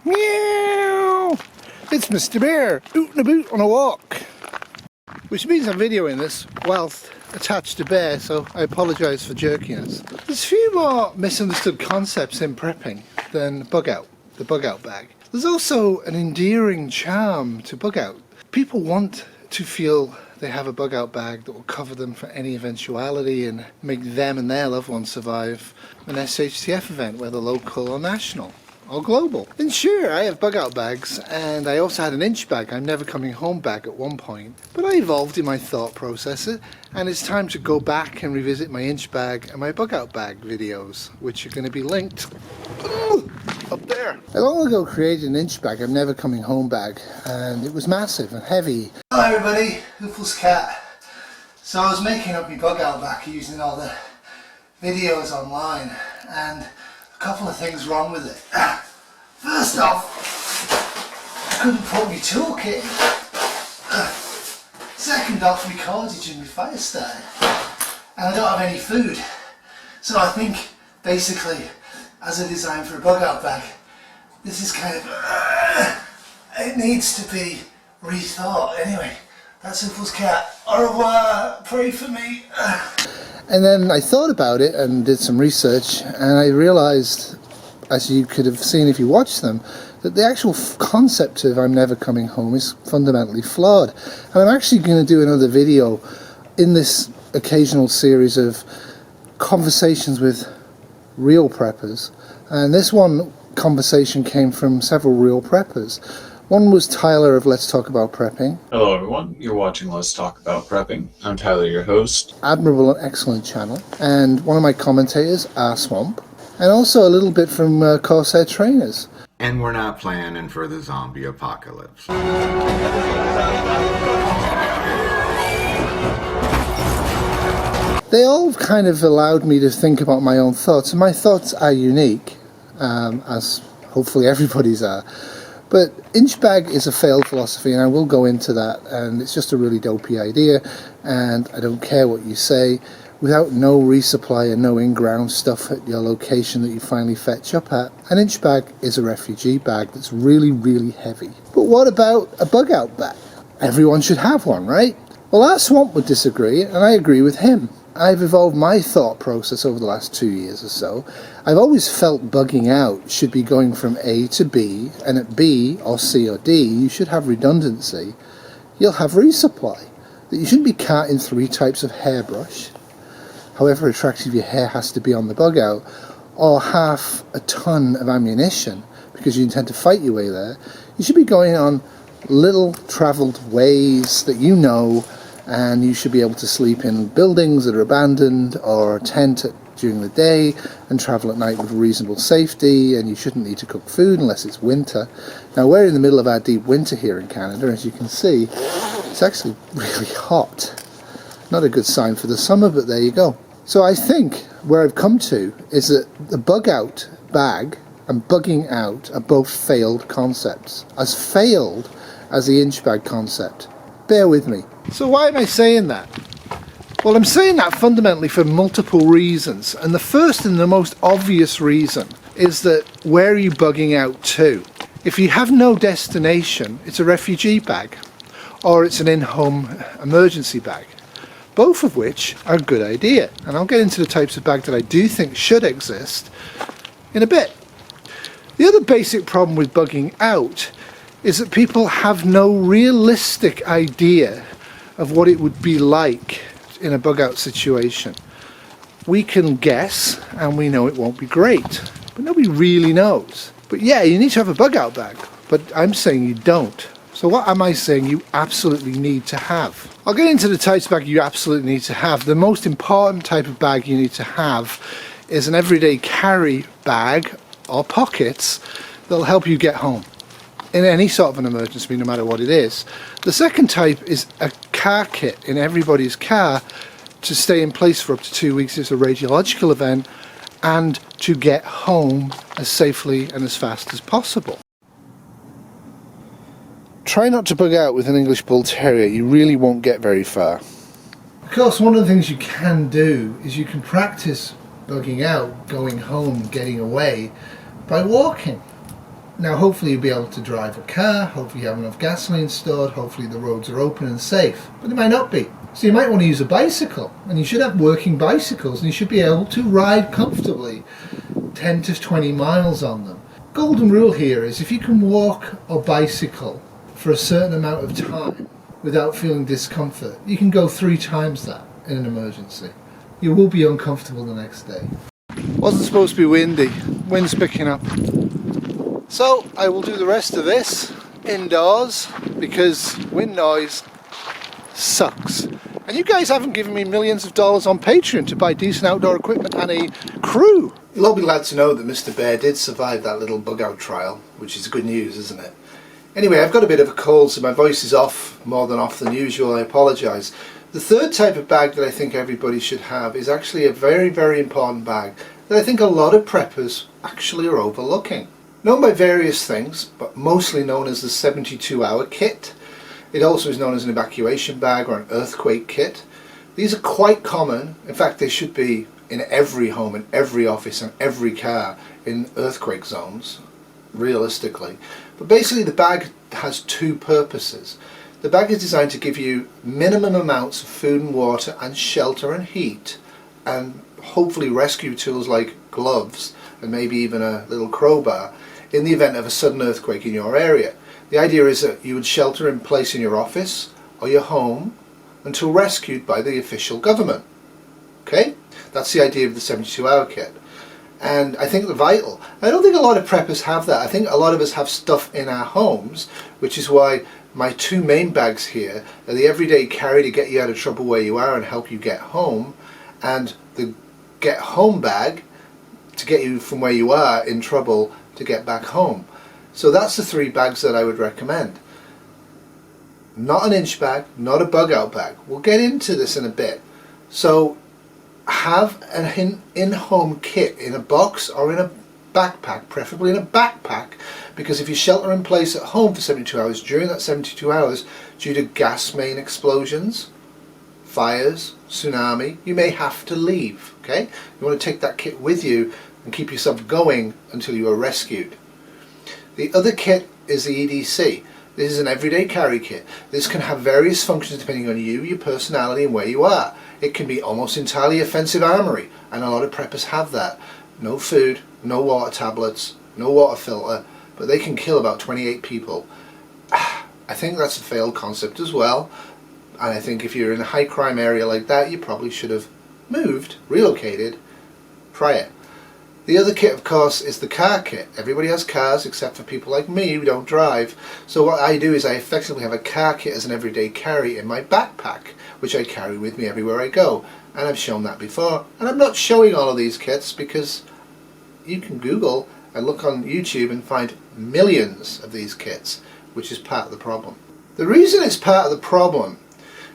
Meow! It's Mr. Bear, oot and about on a walk. Which means I'm videoing this whilst attached to Bear, so I apologise for jerkiness. There's a few more misunderstood concepts in prepping than bug out, the bug out bag. There's also an endearing charm to bug out. People want to feel they have a bug out bag that will cover them for any eventuality and make them and their loved ones survive an SHTF event, whether local or national or global. And sure, I have bug out bags, and I also had an inch bag, I'm never coming home bag at one point, but I evolved in my thought process, and it's time to go back and revisit my inch bag and my bug out bag videos, which are going to be linked up there. I long ago created an inch bag, I'm never coming home bag, and it was massive and heavy. Hello everybody, Hoofless Cat. So I was making up my bug out bag using all the videos online, and a couple of things wrong with it. First off, I couldn't put my toolkit in. Second off, my cordage and my fire starter. And I don't have any food. So I think, basically, as a design for a bug out bag, this is kind of, it needs to be rethought. Anyway, that's Hoofless Cat. Au revoir, pray for me. And then I thought about it and did some research, and I realised, as you could have seen if you watched them, that the actual concept of I'm never coming home is fundamentally flawed. And I'm actually going to do another video in this occasional series of conversations with real preppers, and this one conversation came from several real preppers. One was Tyler of Let's Talk About Prepping. Hello everyone, you're watching Let's Talk About Prepping. I'm Tyler, your host. Admirable and excellent channel. And one of my commentators, Swamp. And also a little bit from Corsair Trainers. And we're not planning for the zombie apocalypse. They all kind of allowed me to think about my own thoughts, and my thoughts are unique, as hopefully everybody's are. But inch bag is a failed philosophy, and I will go into that, and it's just a really dopey idea, and I don't care what you say. Without no resupply and no in-ground stuff at your location that you finally fetch up at, an inch bag is a refugee bag that's really, really heavy. But what about a bug out bag? Everyone should have one, right? Well, our Swamp would disagree, and I agree with him. I've evolved my thought process over the last 2 years or so. I've always felt bugging out should be going from A to B, and at B or C or D you should have redundancy. You'll have resupply. That you shouldn't be carting 3 types of hairbrush, however attractive your hair has to be on the bug out, or half a ton of ammunition because you intend to fight your way there. You should be going on little travelled ways that you know, and you should be able to sleep in buildings that are abandoned or tent during the day and travel at night with reasonable safety, and you shouldn't need to cook food unless it's winter. Now we're in the middle of our deep winter here in Canada, as you can see. It's actually really hot. Not a good sign for the summer, but there you go. So I think where I've come to is that the bug out bag and bugging out are both failed concepts. As failed as the inch bag concept. Bear with me. So why am I saying that? Well, I'm saying that fundamentally for multiple reasons, and the first and the most obvious reason is that where are you bugging out to? If you have no destination, it's a refugee bag or it's an in-home emergency bag, both of which are a good idea, and I'll get into the types of bag that I do think should exist in a bit. The other basic problem with bugging out is that people have no realistic idea of what it would be like in a bug out situation. We can guess, and we know it won't be great, but nobody really knows. But yeah, you need to have a bug out bag, but I'm saying you don't. So what am I saying you absolutely need to have? I'll get into the types of bag you absolutely need to have. The most important type of bag you need to have is an everyday carry bag or pockets that'll help you get home in any sort of an emergency, no matter what it is. The second type is a car kit in everybody's car to stay in place for up to 2 weeks if it's a radiological event, and to get home as safely and as fast as possible. Try not to bug out with an English Bull Terrier, you really won't get very far. Of course, one of the things you can do is you can practice bugging out, going home, getting away, by walking. Now hopefully you'll be able to drive a car, hopefully you have enough gasoline stored, hopefully the roads are open and safe, but they might not be. So you might want to use a bicycle, and you should have working bicycles, and you should be able to ride comfortably 10 to 20 miles on them. Golden rule here is if you can walk or bicycle for a certain amount of time without feeling discomfort, you can go 3 times that in an emergency. You will be uncomfortable the next day. Wasn't supposed to be windy, wind's picking up. So I will do the rest of this indoors because wind noise sucks. And you guys haven't given me millions of dollars on Patreon to buy decent outdoor equipment and a crew. You'll all be glad to know that Mr. Bear did survive that little bug out trial, which is good news, isn't it? Anyway, I've got a bit of a cold, so my voice is off, more than off than usual. I apologise. The third type of bag that I think everybody should have is actually a very, very important bag that I think a lot of preppers actually are overlooking. Known by various things, but mostly known as the 72-hour kit. It also is known as an evacuation bag or an earthquake kit. These are quite common. In fact, they should be in every home, in every office and every car in earthquake zones, realistically. But basically the bag has 2 purposes. The bag is designed to give you minimum amounts of food and water and shelter and heat, and hopefully rescue tools like gloves and maybe even a little crowbar in the event of a sudden earthquake in your area. The idea is that you would shelter in place in your office or your home until rescued by the official government. Okay? That's the idea of the 72-hour kit. And I think they're vital. I don't think a lot of preppers have that. I think a lot of us have stuff in our homes, which is why my 2 main bags here are the everyday carry to get you out of trouble where you are and help you get home, and the get home bag to get you from where you are in trouble to get back home. So that's the 3 bags that I would recommend. Not an inch bag, not a bug out bag. We'll get into this in a bit. So have an in-home kit in a box or in a backpack, preferably in a backpack, because if you shelter in place at home for 72 hours, during that 72 hours, due to gas main explosions, fires, tsunami, you may have to leave. Okay? You want to take that kit with you and keep yourself going until you are rescued. The other kit is the EDC. This is an everyday carry kit. This can have various functions depending on you, your personality and where you are. It can be almost entirely offensive armoury, and a lot of preppers have that. No food, no water tablets, no water filter, but they can kill about 28 people. I think that's a failed concept as well, and I think if you're in a high crime area like that, you probably should have moved, relocated prior. The other kit, of course, is the car kit. Everybody has cars except for people like me who don't drive. So what I do is I effectively have a car kit as an everyday carry in my backpack, which I carry with me everywhere I go. And I've shown that before. And I'm not showing all of these kits because you can Google and look on YouTube and find millions of these kits, which is part of the problem. The reason it's part of the problem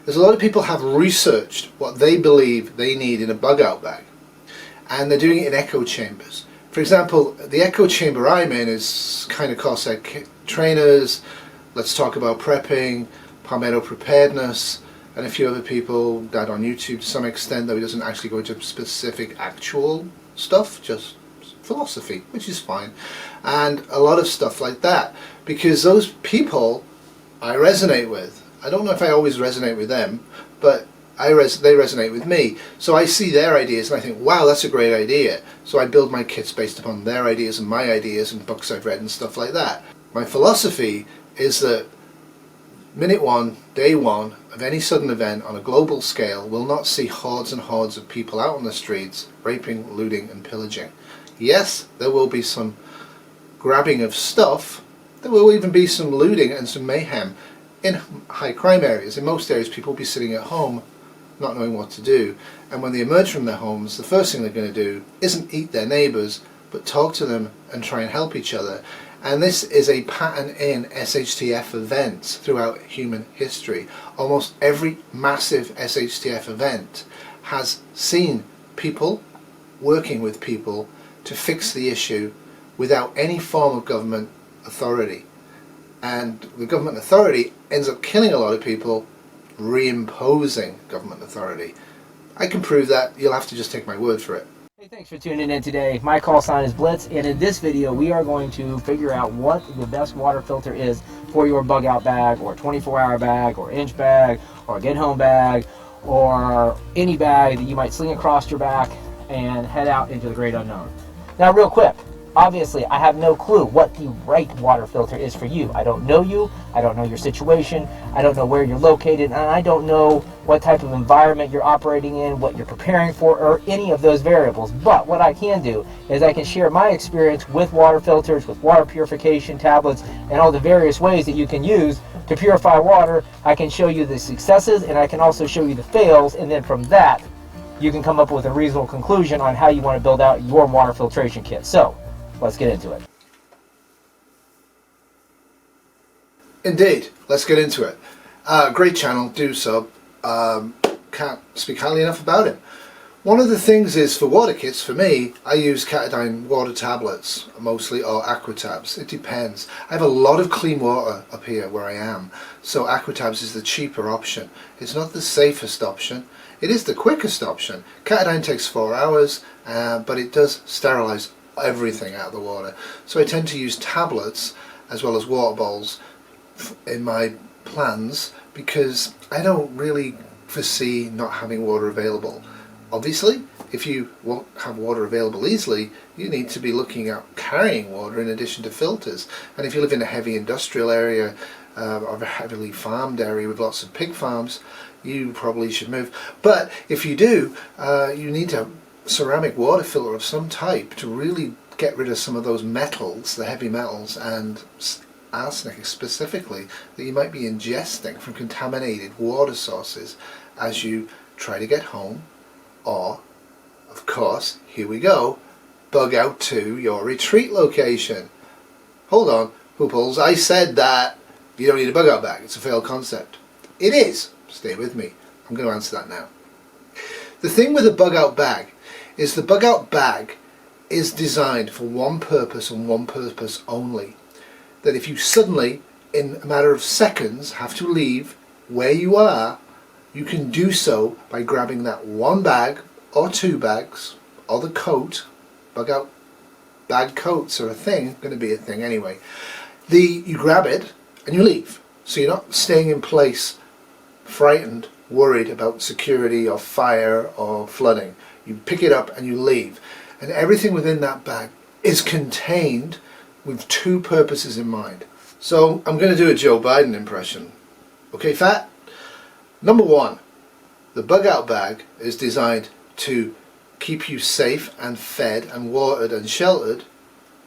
is a lot of people have researched what they believe they need in a bug out bag, and they're doing it in echo chambers. For example, the echo chamber I'm in is kind of Corsair Trainers, Let's Talk About Prepping, Palmetto Preparedness, and a few other people that on YouTube to some extent, though he doesn't actually go into specific actual stuff, just philosophy, which is fine, and a lot of stuff like that, because those people I resonate with. I don't know if I always resonate with them, but they resonate with me. So I see their ideas and I think, wow, that's a great idea. So I build my kits based upon their ideas and my ideas and books I've read and stuff like that. My philosophy is that minute 1, day 1 of any sudden event on a global scale will not see hordes and hordes of people out on the streets raping, looting and pillaging. Yes, there will be some grabbing of stuff. There will even be some looting and some mayhem in high crime areas. In most areas people will be sitting at home not knowing what to do, and when they emerge from their homes, the first thing they're going to do isn't eat their neighbours, but talk to them and try and help each other. And this is a pattern in SHTF events throughout human history. Almost every massive SHTF event has seen people working with people to fix the issue without any form of government authority. And the government authority ends up killing a lot of people, reimposing government authority. I can prove that. You'll have to just take my word for it. Hey, thanks for tuning in today. My call sign is Blitz, and in this video we are going to figure out what the best water filter is for your bug out bag or 24-hour bag or inch bag or get home bag or any bag that you might sling across your back and head out into the great unknown. Now real quick, obviously I have no clue what the right water filter is for you. I don't know you, I don't know your situation, I don't know where you're located, and I don't know what type of environment you're operating in, what you're preparing for, or any of those variables. But what I can do is I can share my experience with water filters, with water purification tablets, and all the various ways that you can use to purify water. I can show you the successes, and I can also show you the fails, and then from that you can come up with a reasonable conclusion on how you want to build out your water filtration kit. So let's get into it. Indeed, let's get into it. Great channel, do sub. Can't speak highly enough about it. One of the things is for water kits, for me, I use Catadine water tablets mostly, or Aquatabs. It depends. I have a lot of clean water up here where I am, so Aquatabs is the cheaper option. It's not the safest option. It is the quickest option. Catadine takes 4 hours, but it does sterilize everything out of the water. So I tend to use tablets as well as water bowls in my plans because I don't really foresee not having water available. Obviously, if you won't have water available easily, you need to be looking at carrying water in addition to filters. And if you live in a heavy industrial area or a heavily farmed area with lots of pig farms, you probably should move. But if you do, you need a ceramic water filter of some type to really get rid of some of those metals, the heavy metals and arsenic specifically, that you might be ingesting from contaminated water sources as you try to get home, or, of course, here we go, bug out to your retreat location. Hold on, Pooples, I said that you don't need a bug out bag. It's a failed concept. It is. Stay with me. I'm going to answer that now. The thing with a bug out bag is the bug out bag is designed for one purpose and one purpose only. That if you suddenly, in a matter of seconds, have to leave where you are, you can do so by grabbing that one bag or 2 bags or the coat. Bug out bag coats are a thing, going to be a thing anyway. You grab it and you leave. So you're not staying in place frightened, worried about security or fire or flooding. You pick it up and you leave. And everything within that bag is contained with 2 purposes in mind. So I'm going to do a Joe Biden impression. Okay, Fat? Number 1, the bug out bag is designed to keep you safe and fed and watered and sheltered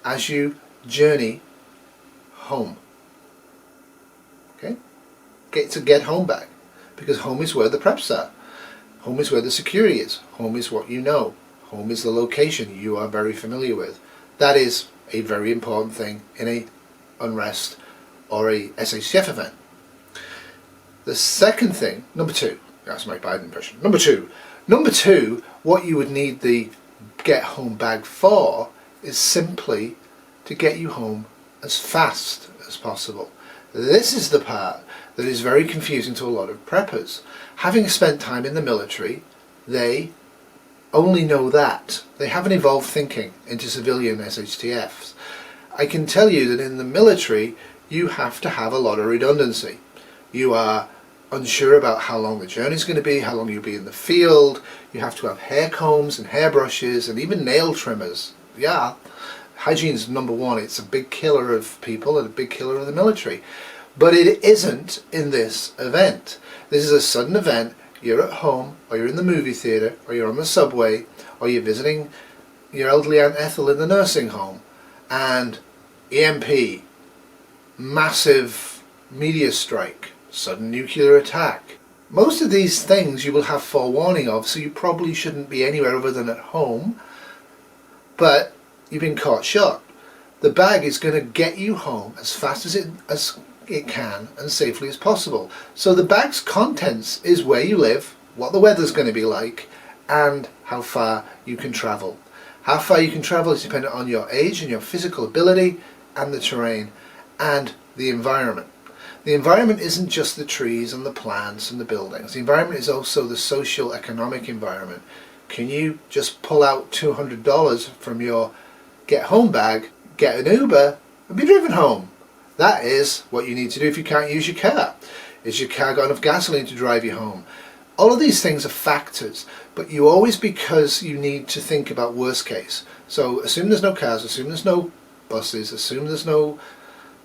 as you journey home. Okay? It's a get home bag, because home is where the preps are. Home is where the security is. Home is what you know. Home is the location you are very familiar with. That is a very important thing in a unrest or a SHF event. The second thing, number 2, that's my Biden impression. Number two, what you would need the get home bag for is simply to get you home as fast as possible. This is the part that is very confusing to a lot of preppers. Having spent time in the military, they only know that. They haven't evolved thinking into civilian SHTFs. I can tell you that in the military, you have to have a lot of redundancy. You are unsure about how long the journey is going to be, how long you'll be in the field. You have to have hair combs and hairbrushes and even nail trimmers. Yeah, hygiene's number 1. It's a big killer of people and a big killer of the military. But it isn't in this event. This is a sudden event. You're at home, or you're in the movie theatre, or you're on the subway, or you're visiting your elderly Aunt Ethel in the nursing home, and EMP, massive meteor strike, sudden nuclear attack. Most of these things you will have forewarning of, so you probably shouldn't be anywhere other than at home, but you've been caught short. The bag is going to get you home as fast as it can and safely as possible. So the bag's contents is where you live, what the weather's going to be like, and how far you can travel. How far you can travel is dependent on your age and your physical ability and the terrain and the environment. The environment isn't just the trees and the plants and the buildings. The environment is also the social economic environment. Can you just pull out $200 from your get home bag, get an Uber, and be driven home? That is what you need to do if you can't use your car. Is your car got enough gasoline to drive you home? All of these things are factors, but you always, because you need to think about worst case. So assume there's no cars, assume there's no buses, assume there's no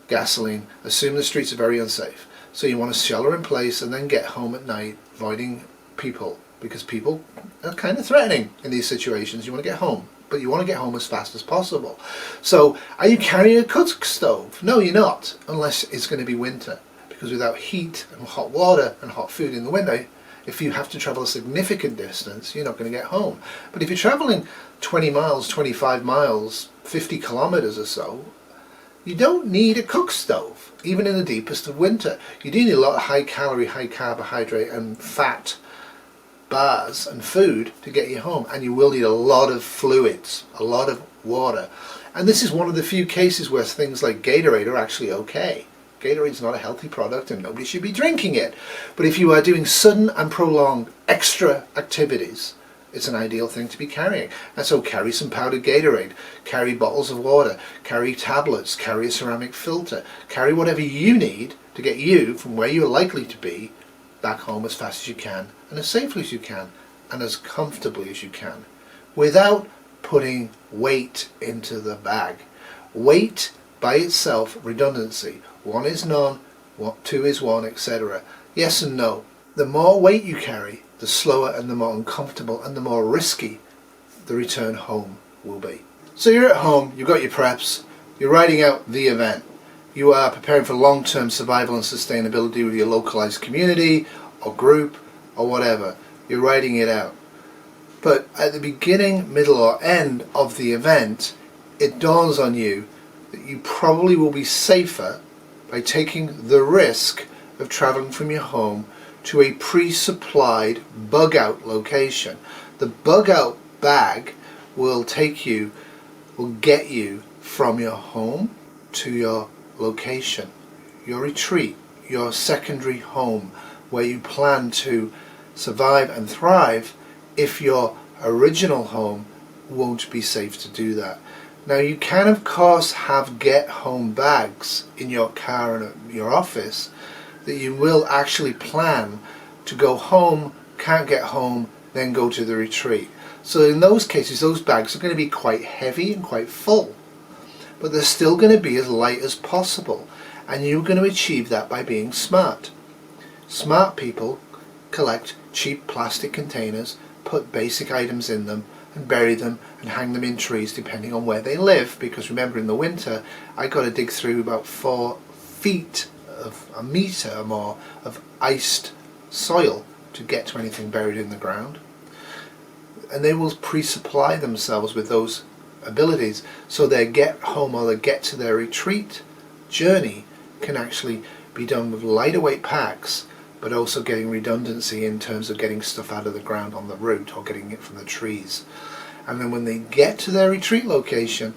gasoline, assume the streets are very unsafe. So you want to shelter in place and then get home at night, avoiding people, because people are kind of threatening in these situations. You want to get home, but you want to get home as fast as possible. So are you carrying a cook stove? No, you're not, unless it's going to be winter, because without heat and hot water and hot food in the winter, if you have to travel a significant distance, you're not going to get home. But if you're traveling 20 miles, 25 miles, 50 kilometers or so, you don't need a cook stove, even in the deepest of winter. You do need a lot of high calorie, high carbohydrate and fat bars and food to get you home, and you will need a lot of fluids, a lot of water. And this is one of the few cases where things like Gatorade are actually okay. Gatorade's not a healthy product and nobody should be drinking it. But if you are doing sudden and prolonged extra activities, it's an ideal thing to be carrying. And so carry some powdered Gatorade, carry bottles of water, carry tablets, carry a ceramic filter, carry whatever you need to get you from where you're likely to be back home as fast as you can, and as safely as you can, and as comfortably as you can, without putting weight into the bag. Weight by itself, redundancy. One is none, two is one, etc. Yes and no. The more weight you carry, the slower and the more uncomfortable and the more risky the return home will be. So you're at home, you've got your preps, you're writing out the event. You are preparing for long-term survival and sustainability with your localized community or group or whatever. You're writing it out. But at the beginning, middle or end of the event, it dawns on you that you probably will be safer by taking the risk of traveling from your home to a pre-supplied bug-out location. The bug-out bag will get you from your home to your location, your retreat, your secondary home, where you plan to survive and thrive if your original home won't be safe to do that. Now you can of course have get home bags in your car and at your office that you will actually plan to go home, can't get home, then go to the retreat. So in those cases, those bags are going to be quite heavy and quite full, but they're still going to be as light as possible, and you're going to achieve that by being smart. Smart people collect cheap plastic containers, put basic items in them, and bury them and hang them in trees depending on where they live, because remember, in the winter I got to dig through about 4 feet of a meter or more of iced soil to get to anything buried in the ground. And they will pre-supply themselves with those abilities, so their get home or their get to their retreat journey can actually be done with lighter weight packs, but also getting redundancy in terms of getting stuff out of the ground on the route or getting it from the trees. And then when they get to their retreat location,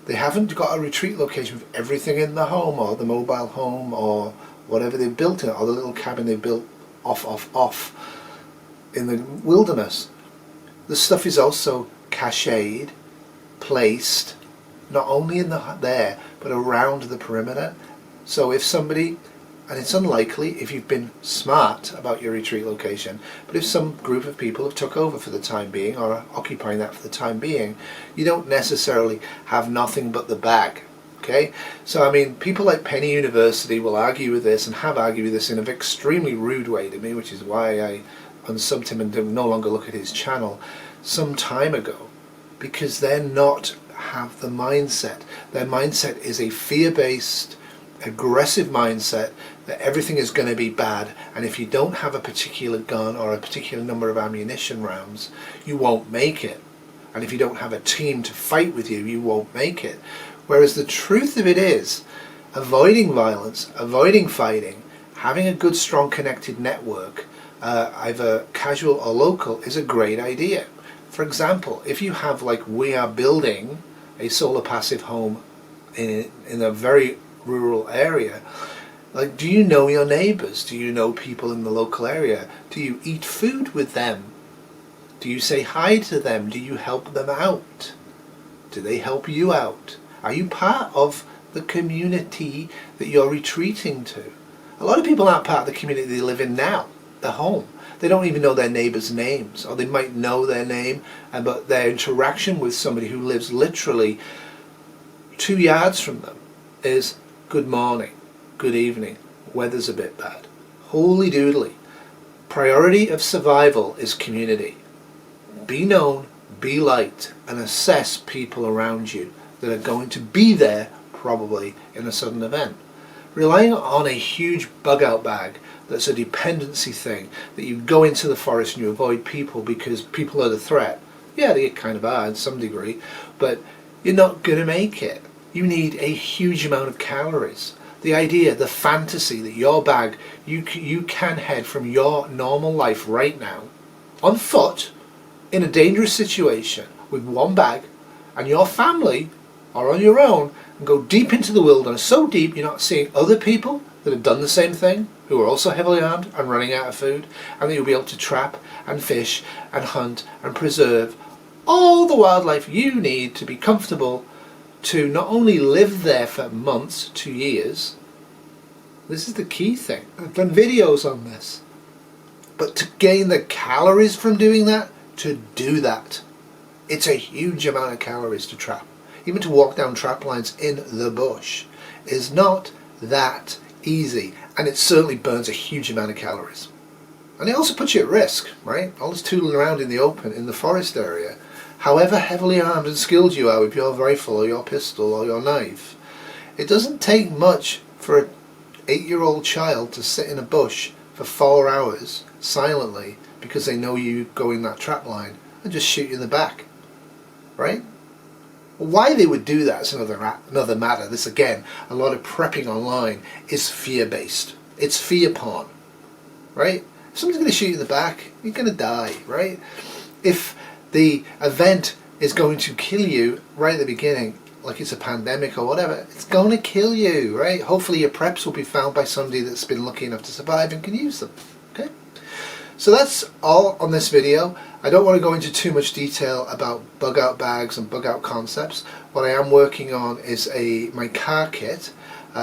they haven't got a retreat location with everything in the home or the mobile home or whatever they've built in it, or the little cabin they built off in the wilderness. The stuff is also cached, placed, not only in there, but around the perimeter. So if somebody, and it's unlikely if you've been smart about your retreat location, but if some group of people have took over for the time being or are occupying that for the time being, you don't necessarily have nothing but the bag. Okay, so I mean, people like Penny University will argue with this, and have argued with this in an extremely rude way to me, which is why I unsubbed him and no longer look at his channel some time ago, because they're not have the mindset. Their mindset is a fear-based, aggressive mindset that everything is going to be bad, and if you don't have a particular gun or a particular number of ammunition rounds, you won't make it. And if you don't have a team to fight with you, you won't make it. Whereas the truth of it is, avoiding violence, avoiding fighting, having a good, strong, connected network, either casual or local, is a great idea. For example, if you have, like we are building, a solar passive home in a very rural area, like, do you know your neighbors? Do you know people in the local area? Do you eat food with them? Do you say hi to them? Do you help them out? Do they help you out? Are you part of the community that you're retreating to? A lot of people aren't part of the community they live in now, their home. They don't even know their neighbours' names, or they might know their name, but their interaction with somebody who lives literally 2 yards from them is good morning, good evening, weather's a bit bad. Holy doodly. Priority of survival is community. Be known, be liked, and assess people around you that are going to be there probably in a sudden event. Relying on a huge bug out bag that's a dependency thing, that you go into the forest and you avoid people because people are the threat. Yeah, they kind of are in some degree, but you're not going to make it. You need a huge amount of calories. The idea, the fantasy that your bag, you can head from your normal life right now, on foot, in a dangerous situation, with one bag, and your family are on your own, and go deep into the wilderness, so deep you're not seeing other people that have done the same thing, who are also heavily armed and running out of food, and that you'll be able to trap and fish and hunt and preserve all the wildlife you need to be comfortable to not only live there for months to years. This is the key thing. I've done videos on this. But to gain the calories from doing that, to do that, it's a huge amount of calories to trap. Even to walk down trap lines in the bush is not that easy, and it certainly burns a huge amount of calories. And it also puts you at risk, right? All this tootling around in the open, in the forest area, however heavily armed and skilled you are with your rifle or your pistol or your knife, it doesn't take much for an 8-year-old child to sit in a bush for 4 hours silently because they know you going that trap line and just shoot you in the back, right? Why they would do that is another matter. This, again, a lot of prepping online is fear-based. It's fear porn, right? If someone's going to shoot you in the back, you're going to die, right? If the event is going to kill you right at the beginning, like it's a pandemic or whatever, it's going to kill you, right? Hopefully your preps will be found by somebody that's been lucky enough to survive and can use them, okay? So that's all on this video. I don't want to go into too much detail about bug out bags and bug out concepts. What I am working on is my car kit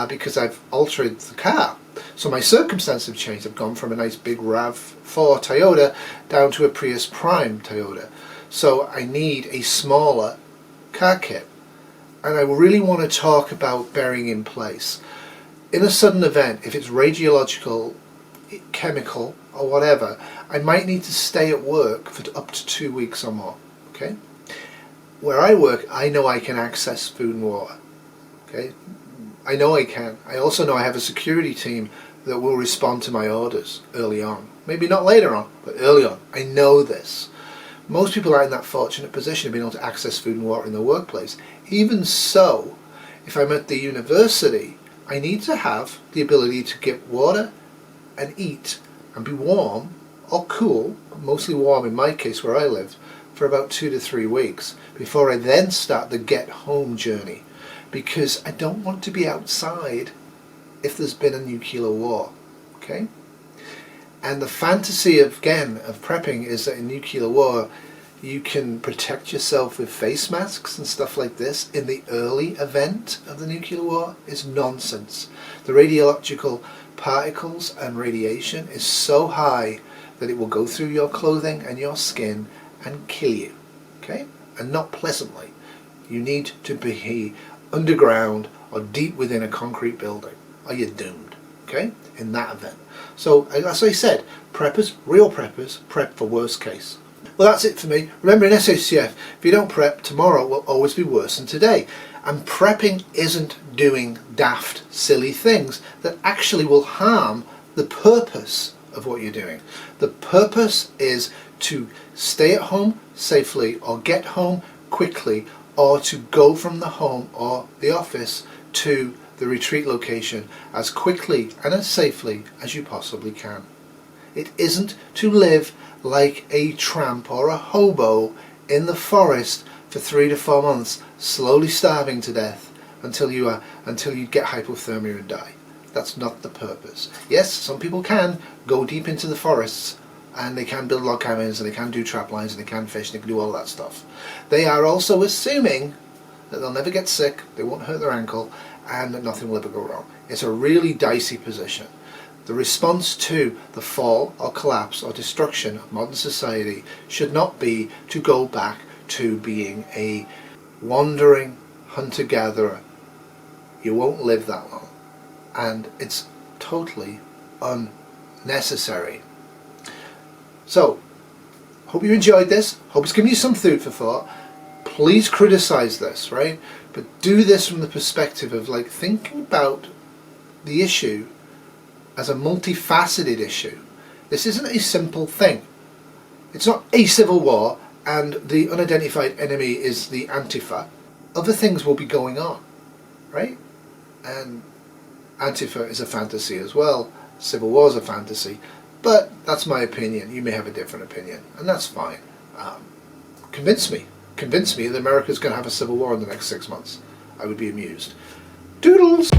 because I've altered the car. So my circumstances have changed. I've gone from a nice big RAV4 Toyota down to a Prius Prime Toyota. So I need a smaller car kit. And I really want to talk about bearing in place. In a sudden event, if it's radiological, chemical, or whatever, I might need to stay at work for up to 2 weeks or more, okay? Where I work, I know I can access food and water, okay? I know I can. I also know I have a security team that will respond to my orders early on. Maybe not later on, but early on. I know this. Most people aren't in that fortunate position of being able to access food and water in their workplace. Even so, if I'm at the university, I need to have the ability to get water and eat and be warm or cool, mostly warm in my case where I live, for about 2 to 3 weeks before I then start the get home journey, because I don't want to be outside if there's been a nuclear war, okay? And the fantasy of prepping is that in nuclear war you can protect yourself with face masks and stuff like this in the early event of the nuclear war is nonsense. The radiological particles and radiation is so high that it will go through your clothing and your skin and kill you, okay? And not pleasantly. You need to be underground or deep within a concrete building or you're doomed, okay, in that event. So as I said, preppers, real preppers, prep for worst case. Well, that's it for me. Remember, in SOCF, if you don't prep, tomorrow will always be worse than today. And prepping isn't doing daft, silly things that actually will harm the purpose of what you're doing. The purpose is to stay at home safely or get home quickly or to go from the home or the office to the retreat location as quickly and as safely as you possibly can. It isn't to live like a tramp or a hobo in the forest for 3 to 4 months, slowly starving to death until you get hypothermia and die. That's not the purpose. Yes, some people can go deep into the forests and they can build log cabins, and they can do trap lines, and they can fish, and they can do all that stuff. They are also assuming that they'll never get sick, they won't hurt their ankle, and that nothing will ever go wrong. It's a really dicey position. The response to the fall or collapse or destruction of modern society should not be to go back to being a wandering hunter-gatherer. You won't live that long, and it's totally unnecessary. So, hope you enjoyed this. Hope it's given you some food for thought. Please criticize this, right? But do this from the perspective of like thinking about the issue as a multifaceted issue. This isn't a simple thing. It's not a civil war and the unidentified enemy is the Antifa. Other things will be going on, right? And Antifa is a fantasy as well. Civil war is a fantasy. But that's my opinion. You may have a different opinion, and that's fine. Convince me that America's going to have a civil war in the next 6 months. I would be amused. Doodles!